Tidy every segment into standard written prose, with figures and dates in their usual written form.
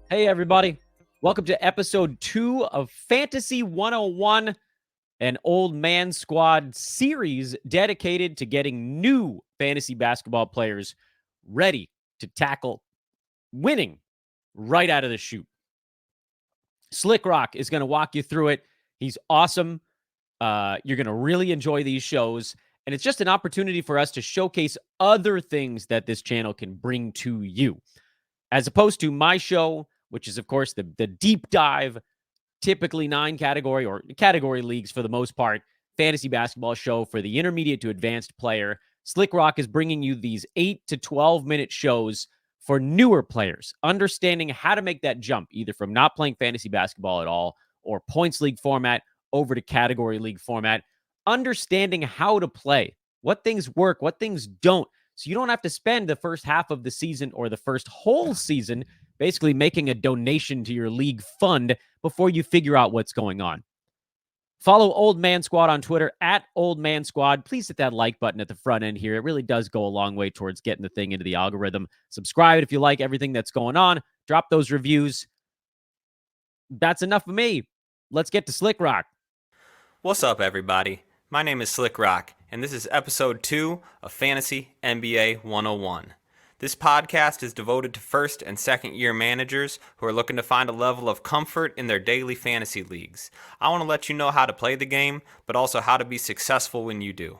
Hey, everybody. Welcome to episode 2 of Fantasy 101, an old man squad series dedicated to getting new fantasy basketball players ready to tackle winning right out of the chute. Slickrock is going to walk you through it. He's awesome. You're going to really enjoy these shows. And it's just an opportunity for us to showcase other things that this channel can bring to you, as opposed to my show, which is, of course, the deep dive, typically 9 category or category leagues for the most part, fantasy basketball show for the intermediate to advanced player. Slickrock is bringing you these 8 to 12-minute shows for newer players, understanding how to make that jump, either from not playing fantasy basketball at all or points league format over to category league format, understanding how to play, what things work, what things don't, so you don't have to spend the first half of the season or the first whole season basically making a donation to your league fund before you figure out what's going on. Follow Old Man Squad on Twitter at Old Man Squad. Please hit that like button at the front end here. It really does go a long way towards getting the thing into the algorithm. Subscribe if you like everything that's going on. Drop those reviews. That's enough of me. Let's get to Slickrock. What's up, everybody? My name is Slickrock, and this is episode 2 of Fantasy NBA 101. This podcast is devoted to first and second year managers who are looking to find a level of comfort in their daily fantasy leagues. I want to let you know how to play the game, but also how to be successful when you do.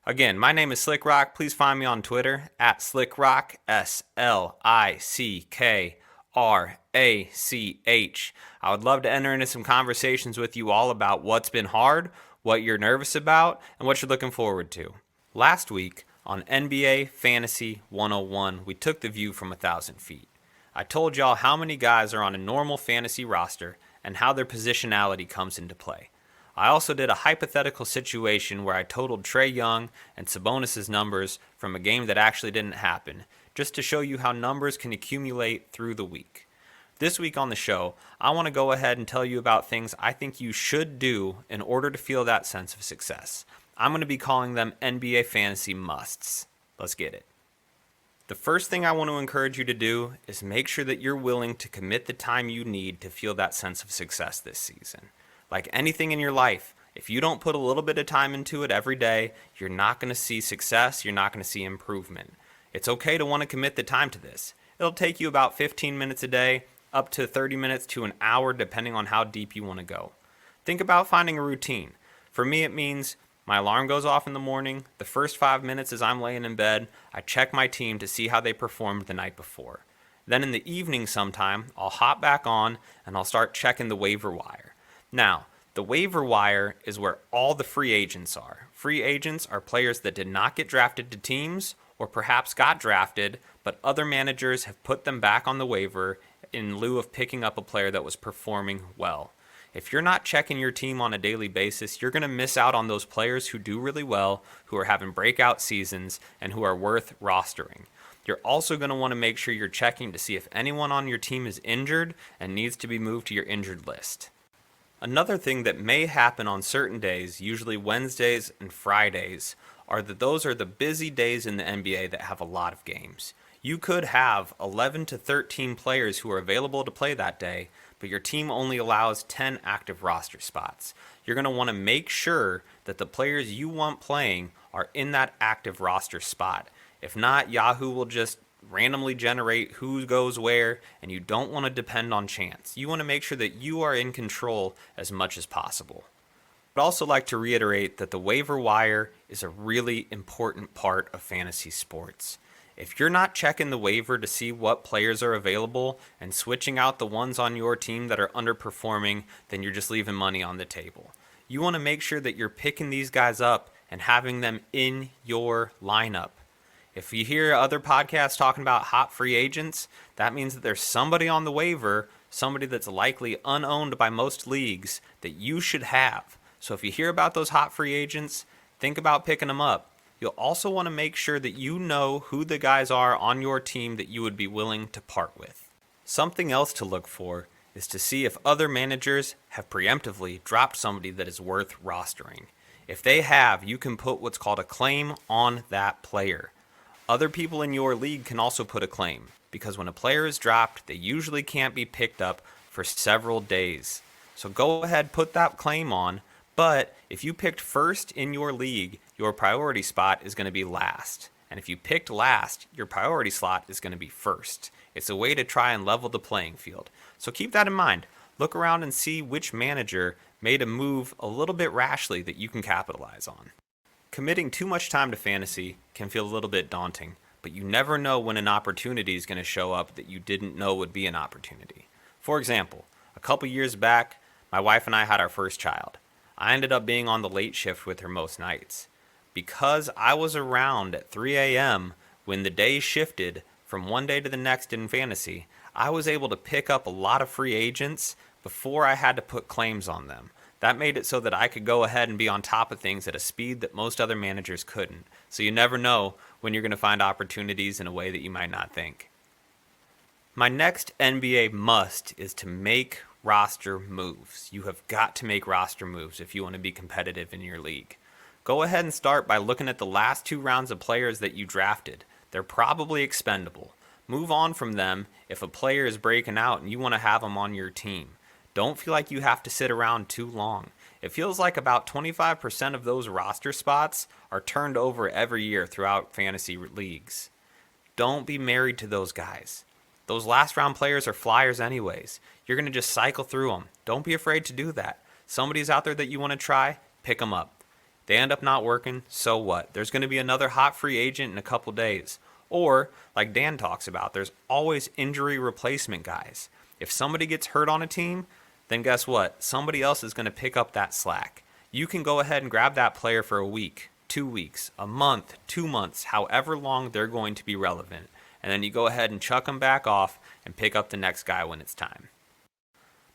Again, my name is Slickrock. Please find me on Twitter at Slickrock, SLICKRACH. I would love to enter into some conversations with you all about what's been hard, what you're nervous about, and what you're looking forward to. Last week, on NBA Fantasy 101, we took the view from 1,000 feet. I told y'all how many guys are on a normal fantasy roster and how their positionality comes into play. I also did a hypothetical situation where I totaled Trae Young and Sabonis' numbers from a game that actually didn't happen, just to show you how numbers can accumulate through the week. This week on the show, I want to go ahead and tell you about things I think you should do in order to feel that sense of success. I'm going to be calling them NBA fantasy musts. Let's get it. The first thing I want to encourage you to do is make sure that you're willing to commit the time you need to feel that sense of success this season. Like anything in your life, if you don't put a little bit of time into it every day, you're not going to see success, you're not going to see improvement. It's okay to want to commit the time to this. It'll take you about 15 minutes a day, up to 30 minutes to an hour, depending on how deep you want to go. Think about finding a routine. For me, it means my alarm goes off in the morning. The first 5 minutes as I'm laying in bed, I check my team to see how they performed the night before. Then in the evening sometime, I'll hop back on and I'll start checking the waiver wire. Now, the waiver wire is where all the free agents are. Free agents are players that did not get drafted to teams or perhaps got drafted, but other managers have put them back on the waiver in lieu of picking up a player that was performing well. If you're not checking your team on a daily basis, you're going to miss out on those players who do really well, who are having breakout seasons, and who are worth rostering. You're also going to want to make sure you're checking to see if anyone on your team is injured and needs to be moved to your injured list. Another thing that may happen on certain days, usually Wednesdays and Fridays, are that those are the busy days in the NBA that have a lot of games. You could have 11 to 13 players who are available to play that day, but your team only allows 10 active roster spots. You're going to want to make sure that the players you want playing are in that active roster spot. If not, Yahoo will just randomly generate who goes where, and you don't want to depend on chance. You want to make sure that you are in control as much as possible. I'd also like to reiterate that the waiver wire is a really important part of fantasy sports. If you're not checking the waiver to see what players are available and switching out the ones on your team that are underperforming, then you're just leaving money on the table. You want to make sure that you're picking these guys up and having them in your lineup. If you hear other podcasts talking about hot free agents, that means that there's somebody on the waiver, somebody that's likely unowned by most leagues that you should have. So if you hear about those hot free agents, think about picking them up. You'll also want to make sure that you know who the guys are on your team that you would be willing to part with. Something else to look for is to see if other managers have preemptively dropped somebody that is worth rostering. If they have, you can put what's called a claim on that player. Other people in your league can also put a claim. because when a player is dropped, they usually can't be picked up for several days. So go ahead, put that claim on, but if you picked first in your league, your priority spot is going to be last. And if you picked last, your priority slot is going to be first. It's a way to try and level the playing field. So keep that in mind. Look around and see which manager made a move a little bit rashly that you can capitalize on. Committing too much time to fantasy can feel a little bit daunting, but you never know when an opportunity is going to show up that you didn't know would be an opportunity. For example, a couple years back, my wife and I had our first child. I ended up being on the late shift with her most nights. Because I was around at 3 a.m. when the day shifted from one day to the next in fantasy, I was able to pick up a lot of free agents before I had to put claims on them. That made it so that I could go ahead and be on top of things at a speed that most other managers couldn't. So you never know when you're going to find opportunities in a way that you might not think. My next NBA must is to make roster moves. You have got to make roster moves if you want to be competitive in your league. Go ahead and start by looking at the last 2 rounds of players that you drafted. They're probably expendable. Move on from them if a player is breaking out and you want to have them on your team. Don't feel like you have to sit around too long. It feels like about 25% of those roster spots are turned over every year throughout fantasy leagues. Don't be married to those guys. Those last round players are flyers anyways. You're going to just cycle through them. Don't be afraid to do that. Somebody's out there that you want to try, pick them up. They end up not working, so what? There's going to be another hot free agent in a couple days. Or, like Dan talks about, there's always injury replacement guys. If somebody gets hurt on a team, then guess what? Somebody else is going to pick up that slack. You can go ahead and grab that player for a week, 2 weeks, a month, 2 months, however long they're going to be relevant. And then you go ahead and chuck them back off and pick up the next guy when it's time.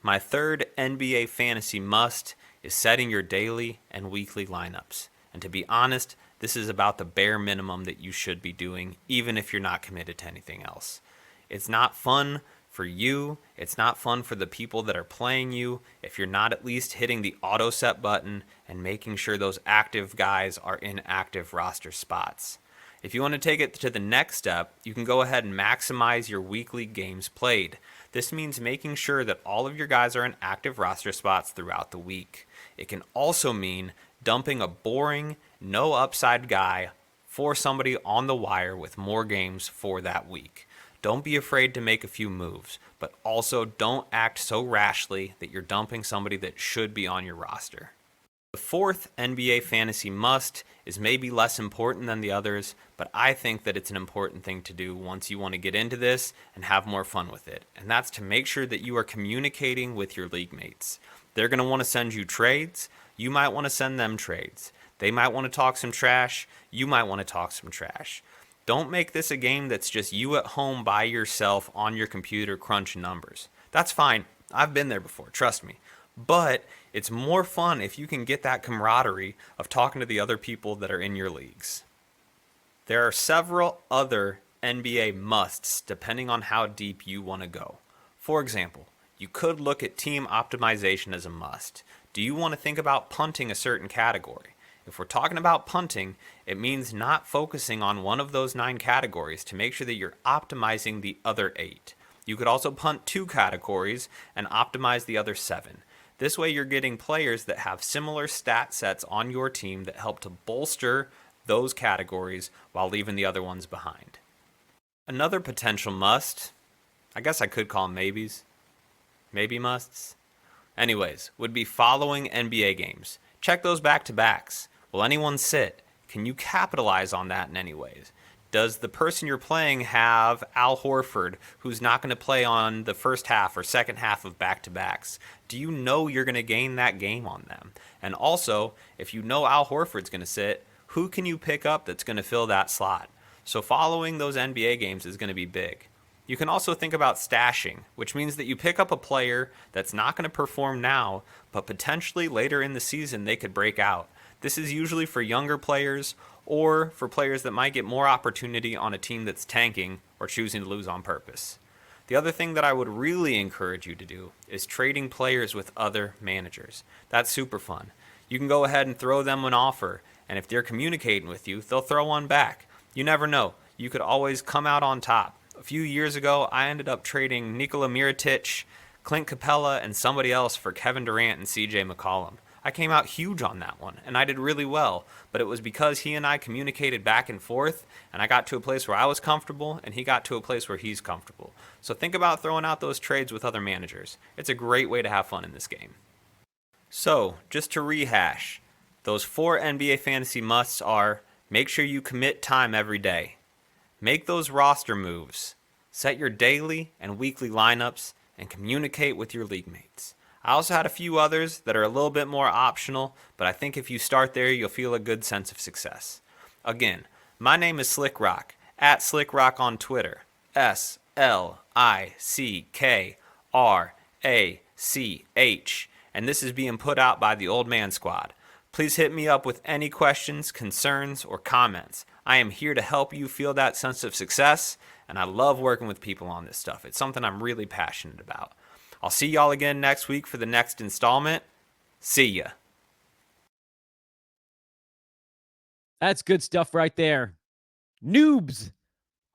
My third NBA fantasy must is setting your daily and weekly lineups. And to be honest, this is about the bare minimum that you should be doing, even if you're not committed to anything else. It's not fun for you. It's not fun for the people that are playing you if you're not at least hitting the auto set button and making sure those active guys are in active roster spots. If you want to take it to the next step, you can go ahead and maximize your weekly games played. This means making sure that all of your guys are in active roster spots throughout the week. It can also mean dumping a boring, no upside guy for somebody on the wire with more games for that week. Don't be afraid to make a few moves, but also don't act so rashly that you're dumping somebody that should be on your roster. The fourth NBA fantasy must is maybe less important than the others, but I think that it's an important thing to do once you want to get into this and have more fun with it. And that's to make sure that you are communicating with your league mates. They're going to want to send you trades. You might want to send them trades. They might want to talk some trash. You might want to talk some trash. Don't make this a game that's just you at home by yourself on your computer crunching numbers. That's fine. I've been there before, trust me. But it's more fun if you can get that camaraderie of talking to the other people that are in your leagues. There are several other NBA musts depending on how deep you want to go. For example, you could look at team optimization as a must. Do you want to think about punting a certain category? If we're talking about punting, it means not focusing on one of those 9 categories to make sure that you're optimizing the other 8. You could also punt 2 categories and optimize the other 7. This way you're getting players that have similar stat sets on your team that help to bolster those categories while leaving the other ones behind. Another potential must, I guess I could call them maybes, maybe musts, anyways, would be following NBA games. Check those back-to-backs. Will anyone sit? Can you capitalize on that in any ways? Does the person you're playing have Al Horford, who's not going to play on the first half or second half of back-to-backs? Do you know you're going to gain that game on them? And also, if you know Al Horford's going to sit, who can you pick up that's going to fill that slot? So following those NBA games is going to be big. You can also think about stashing, which means that you pick up a player that's not going to perform now, but potentially later in the season they could break out. This is usually for younger players or for players that might get more opportunity on a team that's tanking or choosing to lose on purpose. The other thing that I would really encourage you to do is trading players with other managers. That's super fun. You can go ahead and throw them an offer, and if they're communicating with you, they'll throw one back. You never know. You could always come out on top. A few years ago, I ended up trading Nikola Mirotic, Clint Capella, and somebody else for Kevin Durant and CJ McCollum. I came out huge on that one, and I did really well, but it was because he and I communicated back and forth, and I got to a place where I was comfortable, and he got to a place where he's comfortable. So think about throwing out those trades with other managers. It's a great way to have fun in this game. So, just to rehash, those 4 NBA fantasy musts are: make sure you commit time every day, make those roster moves, set your daily and weekly lineups, and communicate with your league mates. I also had a few others that are a little bit more optional, but I think if you start there, you'll feel a good sense of success. Again, my name is Slickrock, at Slickrock on Twitter, SLICKRACH, and this is being put out by the Old Man Squad. Please hit me up with any questions, concerns, or comments. I am here to help you feel that sense of success, and I love working with people on this stuff. It's something I'm really passionate about. I'll see y'all again next week for the next installment. See ya. That's good stuff right there. Noobs.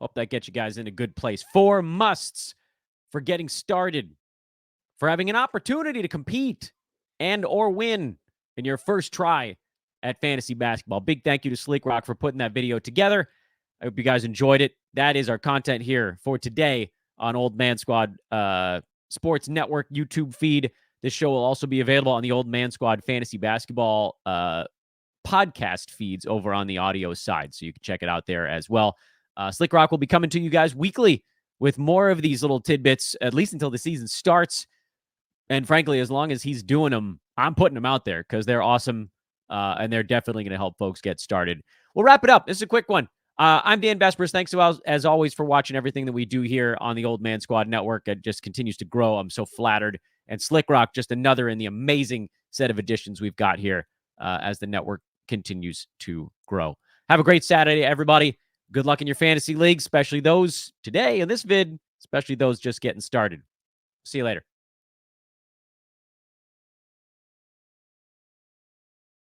Hope that gets you guys in a good place. 4 musts for getting started, for having an opportunity to compete and or win in your first try at fantasy basketball. Big thank you to Slickrock for putting that video together. I hope you guys enjoyed it. That is our content here for today on Old Man Squad Sports Network YouTube feed. This show will also be available on the Old Man Squad Fantasy Basketball podcast feeds over on the audio side, so you can check it out there as well. Slickrock will be coming to you guys weekly with more of these little tidbits, at least until the season starts. And frankly, as long as he's doing them, I'm putting them out there because they're awesome, and they're definitely going to help folks get started. We'll wrap it up. This is a quick one. I'm Dan Vespers. Thanks, as always, for watching everything that we do here on the Old Man Squad Network. It just continues to grow. I'm so flattered. And Slickrock, just another in the amazing set of additions we've got here as the network continues to grow. Have a great Saturday, everybody. Good luck in your fantasy leagues, especially those today in this vid, especially those just getting started. See you later.